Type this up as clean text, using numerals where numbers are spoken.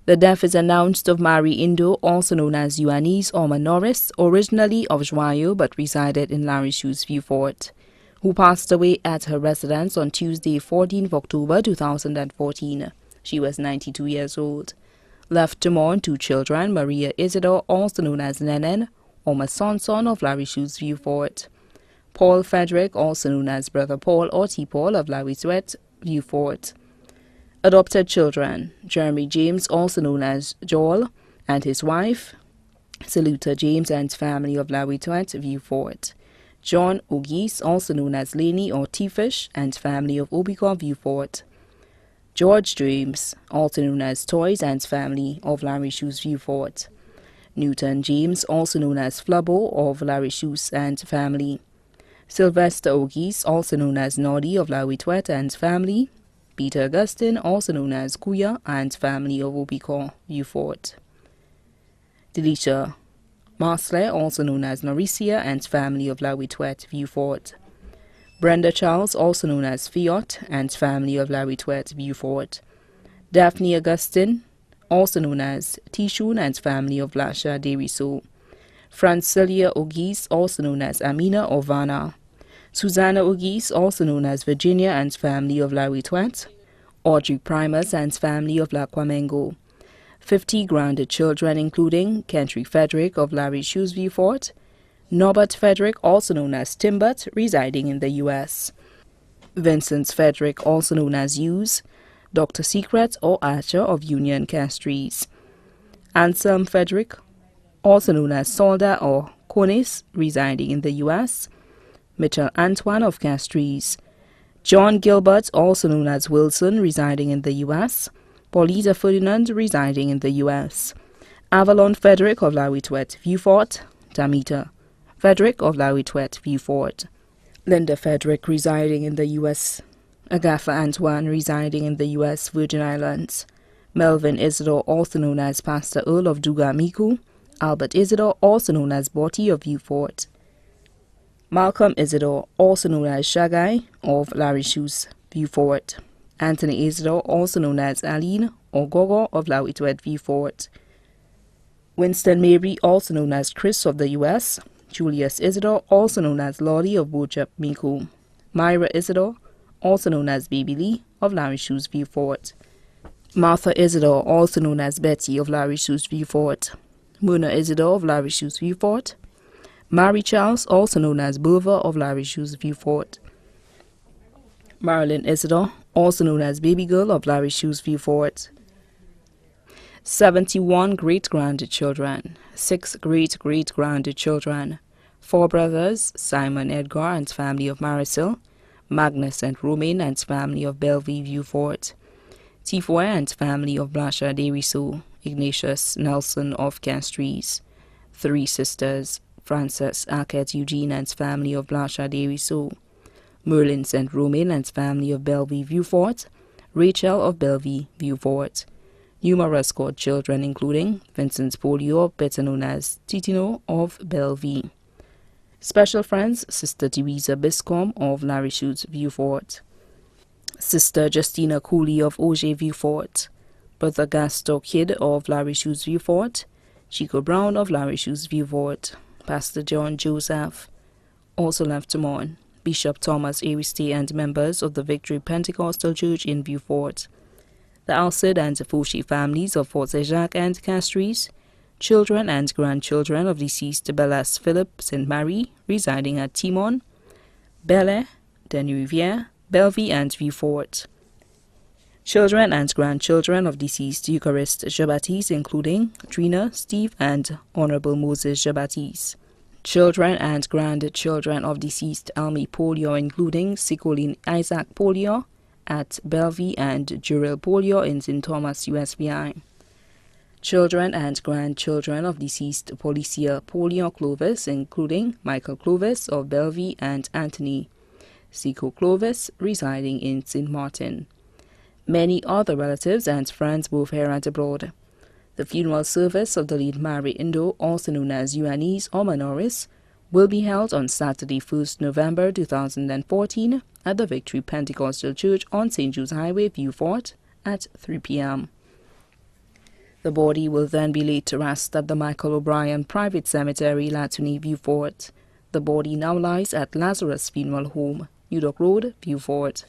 The death is announced of Mary Indoe, also known as Eunice Orma Norris, originally of Joyeux but resided in Larry Shoes, Vieux Fort, who passed away at her residence on Tuesday, 14th October 2014. She was 92 years old. Left to mourn two children, Maria Isidore, also known as Lenin, Orma Sonson of Larry Shoes, Vieux Fort. Paul Frederick, also known as Brother Paul or T. Paul of Larry Sweat, Vieux Fort. Adopted children, Jeremy James, also known as Joel, and his wife, Saluta James and family of Larry Sweat, Vieux Fort. John Ogis, also known as Laney or T-Fish, and family of Obicor, Vieux Fort. George James, also known as Toys, and family of Larry Shoes, Vieux Fort. Newton James, also known as Flubbo of Larry Shoes and family. Sylvester Ogis, also known as Noddy of Larry Sweat and family. Peter Augustine, also known as Kuya and family of Obicor, Vieux Fort. Delisha Marsler, also known as Mauricia and family of Larry Sweat, Vieux Fort. Brenda Charles, also known as Fiat and family of Larry Sweat, Vieux Fort. Daphne Augustine, also known as Tishun and family of Lasha Deriso. Francilia Ogis, also known as Amina or Vanna. Susanna Ogis, also known as Virginia and family of Larry Sweat. Audrey Primus and family of La Quamengo. 50 grounded children, including Kentry Frederick of Larry Shoes, Vieux Fort. Norbert Frederick, also known as Timbert, residing in the U.S. Vincent Frederick, also known as Hughes. Dr. Secret or Archer of Union Castries. Anselm Frederick, also known as Solda or Conis, residing in the U.S. Mitchell Antoine of Castries. John Gilbert, also known as Wilson, residing in the U.S. Paulita Ferdinand, residing in the U.S. Avalon Frederick of Larry Sweat, Vieux Fort. Tamita Frederick of Larry Sweat, Vieux Fort. Linda Frederick, residing in the U.S. Agatha Antoine, residing in the U.S. Virgin Islands. Melvin Isidore, also known as Pastor Earl of Dugamiku. Albert Isidore, also known as Botti of Vieux Fort. Malcolm Isidore, also known as Shagai of Larry Shoes, Vieux Fort. Anthony Isidore, also known as Aline or Gogo of Larry Sweat, Vieux Fort. Winston Mary, also known as Chris of the U.S. Julius Isidore, also known as Lottie of Bochap Miku. Myra Isidore, also known as Baby Lee of Larry Shoes, Vieux Fort. Martha Isidore, also known as Betty of Larry Shoes, Vieux Fort. Mona Isidore of Larry Shoes, Vieux Fort. Mary Charles, also known as Burva of Larry Shoes, Vieux Fort. Marilyn Isidore, also known as Baby Girl of Larry Shoes, Vieux Fort. 71 great-grandchildren, 6 great-great-grandchildren, 4 brothers, Simon Edgar and family of Marisil, Magnus and Romain and family of Bellevue, Vieux Fort, Tifoy and family of Blasha Deriso, Ignatius Nelson of Castries, 3 sisters, Frances Arquette Eugene and family of Blasha Deriso, Merlin St. Romain and family of Bellevue, Vieux Fort, Rachel of Bellevue, Vieux Fort. Numerous godchildren including Vincent Polio, better known as Titino of Bellevue. Special friends, Sister Teresa Biscom of Larry Shoes, Vieux Fort. Sister Justina Cooley of Auger, Vieux Fort. Brother Gaston Kidd of Larry Shoes, Vieux Fort. Chico Brown of Larry Shoes, Vieux Fort. Pastor John Joseph. Also left to mourn, Bishop Thomas Aristide and members of the Victory Pentecostal Church in Vieux Fort. The Alcid and Fauché families of Fort Saint-Jacques and Castries. Children and grandchildren of deceased Bellas Philip St. Marie, residing at Timon, Belle, Denrivière, Bellevue and Vieux Fort. Children and grandchildren of deceased Eucharist Jean-Baptiste, including Trina, Steve, and Honorable Moses Jean-Baptiste. Children and grandchildren of deceased Almi Polio, including Sicoline Isaac Polio at Bellevue and Jurel Polio in St. Thomas, USVI. Children and grandchildren of deceased Policia Polio Clovis, including Michael Clovis of Bellevue and Anthony Sico Clovis, residing in St. Martin. Many other relatives and friends both here and abroad. The funeral service of the late Mary Indoe, also known as Eunice Orma Norris, will be held on Saturday, 1st November 2014 at the Victory Pentecostal Church on St. Jude's Highway, Vieux Fort, at 3 p.m. The body will then be laid to rest at the Michael O'Brien Private Cemetery, Latuni, Vieux Fort. The body now lies at Lazarus Funeral Home, New Dock Road, Vieux Fort.